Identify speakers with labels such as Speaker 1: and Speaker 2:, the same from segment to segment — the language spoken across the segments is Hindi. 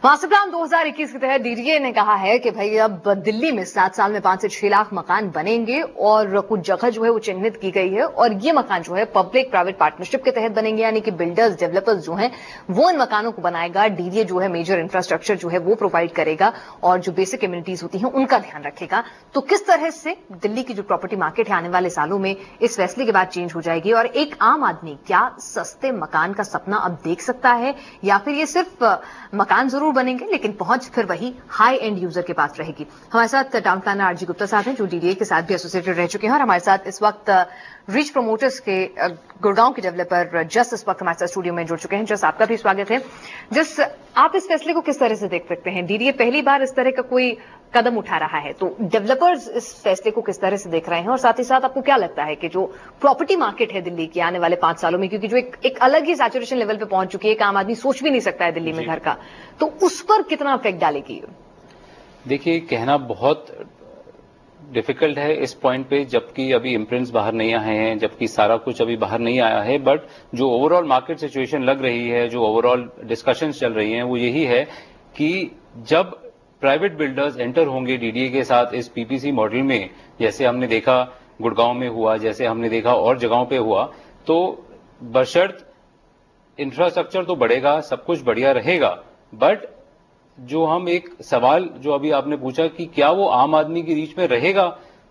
Speaker 1: मास्टर प्लान 2021 के तहत डीडीए ने कहा है कि भाई अब दिल्ली में 7 साल में 5 से 6 लाख मकान बनेंगे और कुछ जगह जो है वो चिन्हित की गई है और ये मकान जो है पब्लिक प्राइवेट पार्टनरशिप के तहत बनेंगे, यानी कि बिल्डर्स डेवलपर्स जो हैं वो इन मकानों को बनाएगा। डीडीए जो है मेजर इंफ्रास्ट्रक्चर जो है वो प्रोवाइड करेगा और जो बेसिक कम्युनिटीज होती हैं उनका ध्यान रखेगा। तो किस तरह से दिल्ली की जो प्रॉपर्टी मार्केट है आने वाले सालों में इस फैसले के बाद चेंज हो जाएगी और एक आम आदमी क्या सस्ते मकान का सपना अब देख सकता है या फिर ये सिर्फ मकान जरूर बनेंगे लेकिन पहुंच फिर वही हाई एंड यूजर के पास रहेगी। हमारे साथ टाउन प्लानर आरजी गुप्ता साहब हैं जो डीडीए के साथ भी एसोसिएटेड रह चुके हैं और हमारे साथ इस वक्त रिच प्रमोटर्स के गुड़गांव के डेवलपर जस इस वक्त हमारे साथ स्टूडियो में जुड़ चुके हैं। जस, आपका भी स्वागत है। जस, आप इस फैसले को किस तरह से देख सकते हैं? डीडीए पहली बार इस तरह का कोई कदम उठा रहा है, तो डेवलपर्स इस फैसले को किस तरह से देख रहे हैं और साथ ही साथ आपको क्या लगता है कि जो प्रॉपर्टी मार्केट है दिल्ली की आने वाले 5 सालों में, क्योंकि जो एक अलग ही सैचुरेशन लेवल पे पहुंच चुकी है, एक आम आदमी सोच भी नहीं सकता है दिल्ली में घर का, तो उस पर कितना इफेक्ट डालेगी? देखिए,
Speaker 2: कहना बहुत डिफिकल्ट है इस पॉइंट पे, जबकि अभी इम्प्रिंट्स बाहर नहीं आए हैं, जबकि सारा कुछ अभी बाहर नहीं आया है। बट जो ओवरऑल मार्केट सिचुएशन लग रही है, जो ओवरऑल डिस्कशंस चल रही हैं, वो यही है कि जब प्राइवेट बिल्डर्स एंटर होंगे डीडीए के साथ इस पीपीसी मॉडल में, जैसे हमने देखा गुड़गांव में हुआ, जैसे हमने देखा और जगहों पे हुआ, तो बशर्त इंफ्रास्ट्रक्चर तो बढ़ेगा, सब कुछ बढ़िया रहेगा। बट जो हम एक सवाल जो अभी आपने पूछा कि क्या वो आम आदमी की रीच में रहेगा,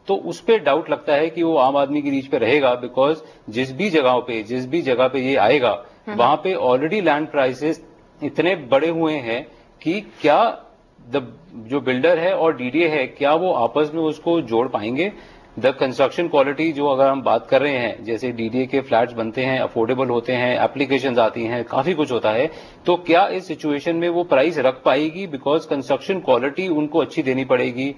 Speaker 2: तो उस पर डाउट लगता है कि वो आम आदमी की रीच पे रहेगा। बिकॉज जिस भी जगह पे ये आएगा वहां पे ऑलरेडी लैंड प्राइसेस इतने बड़े हुए हैं कि क्या जो बिल्डर है और डीडीए है, क्या वो आपस में उसको जोड़ पाएंगे? द कंस्ट्रक्शन क्वालिटी जो अगर हम बात कर रहे हैं, जैसे डीडीए के फ्लैट्स बनते हैं, अफोर्डेबल होते हैं, एप्लीकेशंस आती हैं, काफी कुछ होता है, तो क्या इस सिचुएशन में वो प्राइस रख पाएगी? बिकॉज कंस्ट्रक्शन क्वालिटी उनको अच्छी देनी पड़ेगी,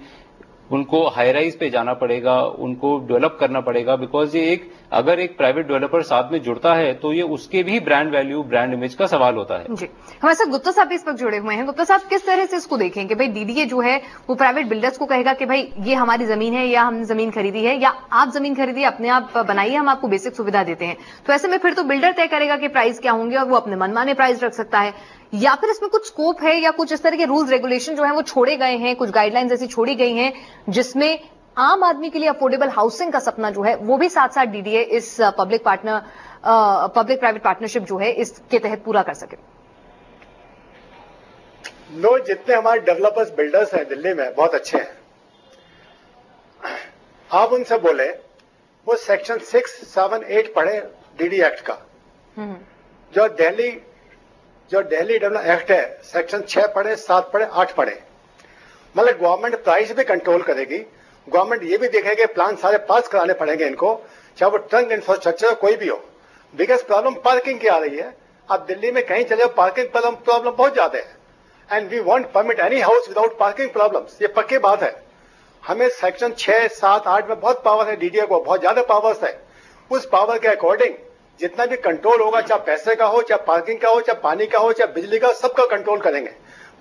Speaker 2: उनको हाई राइज पे जाना पड़ेगा, उनको डेवलप करना पड़ेगा। बिकॉज ये अगर एक प्राइवेट डेवलपर साथ में जुड़ता है तो ये उसके भी ब्रांड वैल्यू, ब्रांड इमेज का सवाल होता है।
Speaker 1: जी, हमारे साथ गुप्ता साहब भी इस वक्त जुड़े हुए हैं। गुप्ता साहब, किस तरह से इसको देखें कि भाई डीडीए जो है वो प्राइवेट बिल्डर्स को कहेगा कि भाई ये हमारी जमीन है या हमने जमीन खरीदी है या आप जमीन खरीदिए, अपने आप बनाइए, हम आपको बेसिक सुविधा देते हैं। तो ऐसे में फिर तो बिल्डर तय करेगा कि प्राइस क्या होंगे और वो अपने मनमाने प्राइस रख सकता है, या फिर इसमें कुछ स्कोप है या कुछ इस तरह के रूल्स रेगुलेशन जो है वो छोड़े गए हैं, कुछ गाइडलाइंस ऐसी छोड़ी गई हैं जिसमें आम आदमी के लिए अफोर्डेबल हाउसिंग का सपना जो है वो भी साथ साथ डीडीए इस पब्लिक प्राइवेट पार्टनरशिप जो है इसके तहत पूरा कर सके?
Speaker 3: लोग जितने हमारे डेवलपर्स बिल्डर्स हैं दिल्ली में बहुत अच्छे हैं। आप उनसे बोले वो सेक्शन 6, 7, 8 पढ़े डीडी एक्ट का, जो दिल्ली डेवलपमेंट एक्ट है, सेक्शन 6 पढ़े, 7 पढ़े, 8 पढ़े। मतलब गवर्नमेंट प्राइस भी कंट्रोल करेगी, गवर्नमेंट ये भी देखेगी प्लान सारे पास कराने पड़ेंगे इनको, चाहे वो ट्रंक इंफ्रास्ट्रक्चर कोई भी हो। बिगेस्ट प्रॉब्लम पार्किंग की आ रही है। अब दिल्ली में कहीं चले पार्किंग प्रॉब्लम बहुत ज्यादा है, and we want permit any house without parking problems. ये पक्की बात है। हमें सेक्शन 6, 7, 8 में बहुत पावर है, डीडीए को बहुत ज्यादा पावर्स है। उस पावर के अकॉर्डिंग जितना भी कंट्रोल होगा, चाहे पैसे का हो, चाहे पार्किंग का हो, चाहे पानी का हो, चाहे बिजली का, सबका कंट्रोल करेंगे।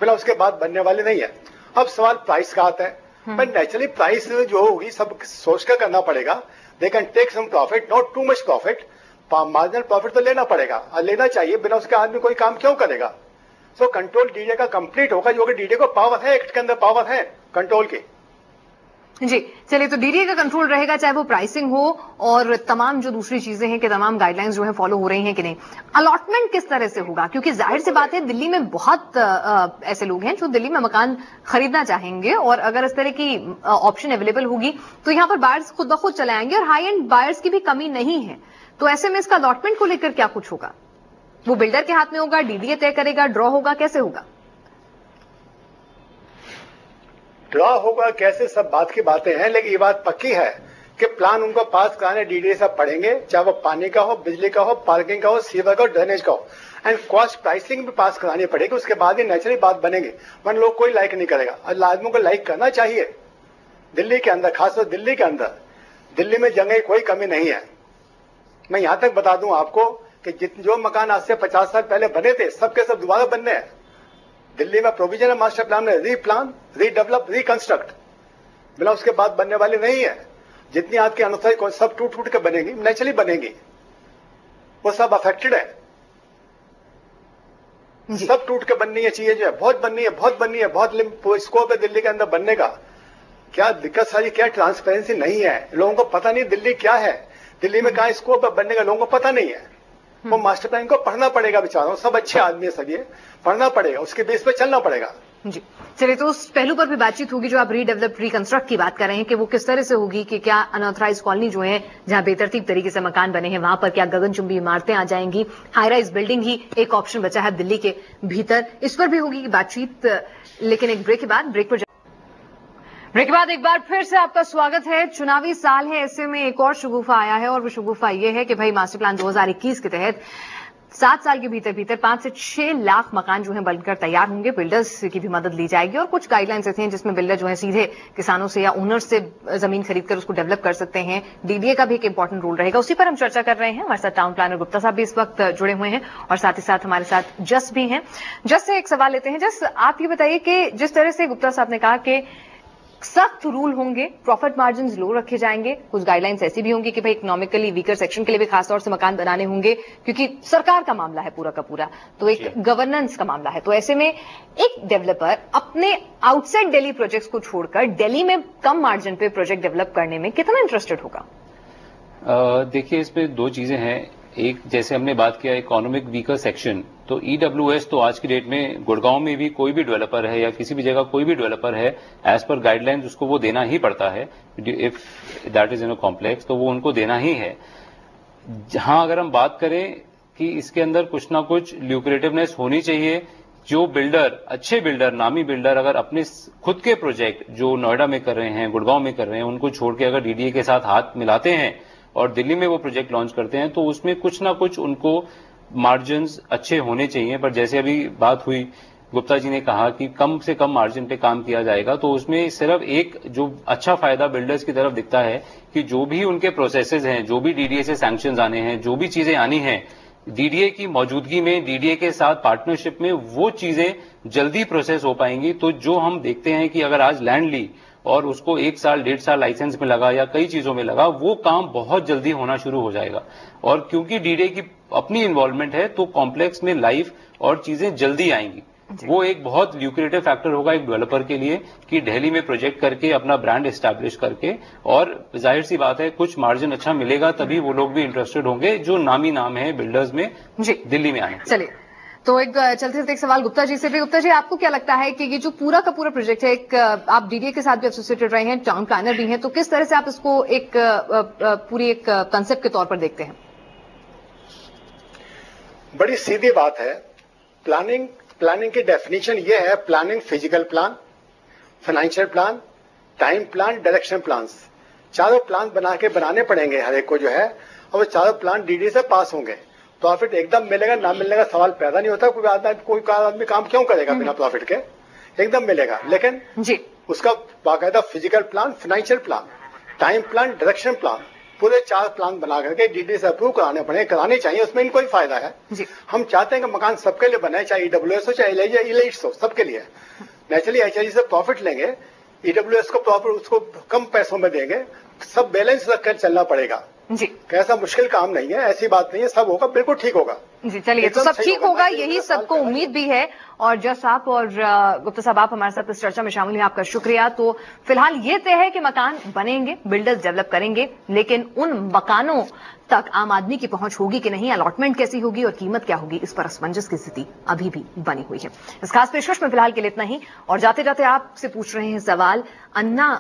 Speaker 3: बिना उसके बाद बनने वाली नहीं है। अब सवाल प्राइस का आता है, पर नेचुरली प्राइस जो होगी सब सोच कर करना पड़ेगा। They can take some profit, not too much profit. Marginal profit तो लेना पड़ेगा और लेना चाहिए, बिना उसके आदमी कोई काम क्यों करेगा? सो कंट्रोल डीडीए का कंप्लीट होगा, जो कि डीडीए को पावर है, एक्ट के अंदर पावर है कंट्रोल की।
Speaker 1: जी, चलिए, तो डीडीए का कंट्रोल रहेगा, चाहे वो प्राइसिंग हो और तमाम जो दूसरी चीजें हैं कि तमाम गाइडलाइंस जो है फॉलो हो रही हैं कि नहीं। अलॉटमेंट किस तरह से होगा? क्योंकि जाहिर सी बात है दिल्ली में बहुत ऐसे लोग हैं जो दिल्ली में मकान खरीदना चाहेंगे और अगर इस तरह की ऑप्शन अवेलेबल होगी तो यहाँ पर बायर्स खुद ब खुद चले आएंगे और हाई एंड बायर्स की भी कमी नहीं है। तो ऐसे में इसका अलॉटमेंट को लेकर क्या कुछ होगा? वो बिल्डर के हाथ में होगा, डीडीए तय करेगा, ड्रॉ होगा, कैसे होगा?
Speaker 3: ड्रॉ होगा कैसे, सब बात की बातें हैं, लेकिन ये बात पक्की है कि प्लान उनको पास कराने डीडीए सब पढ़ेंगे, चाहे वो पानी का हो, बिजली का हो, पार्किंग का हो, सीवर का हो, ड्रेनेज का हो, एंड कॉस्ट प्राइसिंग भी पास करानी पड़ेगी। उसके बाद ही नेचुरली बात बनेगी, वरना लोग कोई लाइक नहीं करेगा। और आदमियों को लाइक करना चाहिए दिल्ली के अंदर, खासतौर दिल्ली के अंदर। दिल्ली में जगह कोई कमी नहीं है। मैं यहां तक बता दूं आपको कि जो मकान आज से 50 साल पहले बने थे, सबके सब दोबारा बनने हैं। दिल्ली में प्रोविजन है मास्टर प्लान में, रीप्लान, रीडेवलप, रिकंस्ट्रक्ट। बिना उसके बाद बनने वाली नहीं है। जितनी आज के अनुसार सब टूट टूट के बनेगी, नेचुरली बनेगी, वो सब अफेक्टेड है। सब टूट के बननी है चीजें, जो है बहुत बननी है, बहुत बननी है, बहुत स्कोप है दिल्ली के अंदर बनने का। क्या दिक्कत सारी क्या ट्रांसपेरेंसी नहीं है, लोगों को पता नहीं दिल्ली क्या है, दिल्ली में कहां स्कोप है बनने का, लोगों को पता नहीं है। वो मास्टर प्लान को पढ़ना पड़ेगा बेचारों, सब अच्छे आदमी है, सब ये पढ़ना पड़ेगा, उसके बेस पे चलना पड़ेगा।
Speaker 1: जी चलिए, तो उस पहलू पर भी बातचीत होगी जो आप रीडेवलप रिकंस्ट्रक्ट की बात कर रहे हैं कि वो किस तरह से होगी, कि क्या अनऑथराइज कॉलोनी जो है जहां बेतरतीब तरीके से मकान बने हैं वहां पर क्या गगनचुंबी इमारतें आ जाएंगी, हाई राइज बिल्डिंग ही एक ऑप्शन बचा है दिल्ली के भीतर, इस पर भी होगी बातचीत। लेकिन एक ब्रेक के बाद एक बार फिर से आपका स्वागत है। चुनावी साल है, ऐसे में एक और शगुफा आया है और वो शगुफा ये है कि भाई मास्टर प्लान 2021 के तहत 7 साल के भीतर 5 से 6 लाख मकान जो है बनकर तैयार होंगे। बिल्डर्स की भी मदद ली जाएगी और कुछ गाइडलाइंस ऐसे हैं जिसमें बिल्डर जो है सीधे किसानों से या ओनर्स से जमीन खरीदकर उसको डेवलप कर सकते हैं। डीडीए का भी एक इंपॉर्टेंट रोल रहेगा, उसी पर हम चर्चा कर रहे हैं। हमारे साथ टाउन प्लानर गुप्ता साहब भी इस वक्त जुड़े हुए हैं और साथ ही साथ हमारे साथ जस भी हैं। जस से एक सवाल लेते हैं। जस, आप ये बताइए कि जिस तरह से गुप्ता साहब ने कहा कि सख्त रूल होंगे, प्रॉफिट मार्जिन लो रखे जाएंगे, कुछ गाइडलाइंस ऐसी भी होंगी कि भाई इकोनॉमिकली वीकर सेक्शन के लिए भी खासतौर से मकान बनाने होंगे क्योंकि सरकार का मामला है पूरा का पूरा, तो एक गवर्नेंस का मामला है। तो ऐसे में एक डेवलपर अपने आउटसाइड दिल्ली प्रोजेक्ट्स को छोड़कर दिल्ली में कम मार्जिन पे प्रोजेक्ट डेवलप करने में कितना इंटरेस्टेड होगा?
Speaker 2: देखिए, इसमें दो चीजें हैं। एक, जैसे हमने बात किया इकोनॉमिक वीकर सेक्शन, तो ईडब्ल्यूएस तो आज की डेट में गुड़गांव में भी कोई भी डेवलपर है या किसी भी जगह कोई भी डेवलपर है, एज पर गाइडलाइंस उसको वो देना ही पड़ता है। If that is in a complex तो वो उनको देना ही है। जहां अगर हम बात करें कि इसके अंदर कुछ ना कुछ ल्यूक्रेटिवनेस होनी चाहिए, जो बिल्डर, अच्छे बिल्डर, नामी बिल्डर अगर अपने खुद के प्रोजेक्ट जो नोएडा में कर रहे हैं, गुड़गांव में कर रहे हैं, उनको छोड़ के अगर डीडीए के साथ हाथ मिलाते हैं और दिल्ली में वो प्रोजेक्ट लॉन्च करते हैं तो उसमें कुछ ना कुछ उनको मार्जिन्स अच्छे होने चाहिए। पर जैसे अभी बात हुई, गुप्ता जी ने कहा कि कम से कम मार्जिन पे काम किया जाएगा, तो उसमें सिर्फ एक जो अच्छा फायदा बिल्डर्स की तरफ दिखता है कि जो भी उनके प्रोसेसेस हैं, जो भी डीडीए से सैंक्शंस आने हैं, जो भी चीजें आनी हैं, डीडीए की मौजूदगी में, डीडीए के साथ पार्टनरशिप में वो चीजें जल्दी प्रोसेस हो पाएंगी। तो जो हम देखते हैं कि अगर आज लैंड ली और उसको 1 साल 1.5 साल लाइसेंस में लगा या कई चीजों में लगा, वो काम बहुत जल्दी होना शुरू हो जाएगा। और क्योंकि डीडीए की अपनी इन्वॉल्वमेंट है तो कॉम्प्लेक्स में लाइफ और चीजें जल्दी आएंगी। वो एक बहुत ल्यूक्रेटिव फैक्टर होगा एक डेवलपर के लिए कि दिल्ली में प्रोजेक्ट करके अपना ब्रांड एस्टैब्लिश करके, और जाहिर सी बात है कुछ मार्जिन अच्छा मिलेगा तभी वो लोग भी इंटरेस्टेड होंगे जो नामी नाम है बिल्डर्स में दिल्ली में आने।
Speaker 1: चलिए, तो एक चलते चलते एक सवाल गुप्ता जी से भी। गुप्ता जी, आपको क्या लगता है कि ये जो पूरा का पूरा प्रोजेक्ट है, एक आप डीडीए के साथ भी एसोसिएटेड रहे हैं, टाउन प्लानर भी हैं, तो किस तरह से आप इसको एक पूरी एक कंसेप्ट के तौर पर देखते हैं?
Speaker 3: बड़ी सीधी बात है। प्लानिंग की डेफिनेशन ये है, planning physical plan, financial plan, time plan, direction plans, चारों प्लान बनाने पड़ेंगे हर एक को जो है, और वो चारों प्लान डीडीए से पास होंगे। प्रॉफिट एकदम मिलेगा ना मिलने का सवाल पैदा नहीं होता। कोई आदमी काम क्यों करेगा बिना प्रॉफिट के? एकदम मिलेगा, लेकिन जी उसका बाकायदा physical plan, financial plan, time plan, direction plan, पूरे 4 प्लान बना करके डीडीए से अप्रूव कराने चाहिए। उसमें इनको ही फायदा है। हम चाहते हैं कि मकान सबके लिए बने, चाहे ईडब्ल्यूएस हो चाहे इलाइट्स हो, सबके लिए। नेचुरली एचआईजी से प्रॉफिट लेंगे, ईडब्ल्यूएस को प्रॉफिट उसको कम पैसों में देंगे, सब बैलेंस रखकर चलना पड़ेगा जी। कैसा मुश्किल काम नहीं है, ऐसी बात नहीं है, सब होगा, बिल्कुल ठीक होगा
Speaker 1: जी। चलिए, तो सब ठीक होगा, यही सबको उम्मीद भी है। और जस साहब और गुप्ता साहब, आप हमारे साथ इस चर्चा में शामिल हैं, आपका शुक्रिया। तो फिलहाल ये तय है कि मकान बनेंगे, बिल्डर्स डेवलप करेंगे, लेकिन उन मकानों तक आम आदमी की पहुंच होगी कि नहीं, अलॉटमेंट कैसी होगी और कीमत क्या होगी, इस पर असमंजस की स्थिति अभी भी बनी हुई है। इस खास पेशकश में फिलहाल के लिए इतना ही, और जाते जाते आपसे पूछ रहे हैं सवाल, अन्ना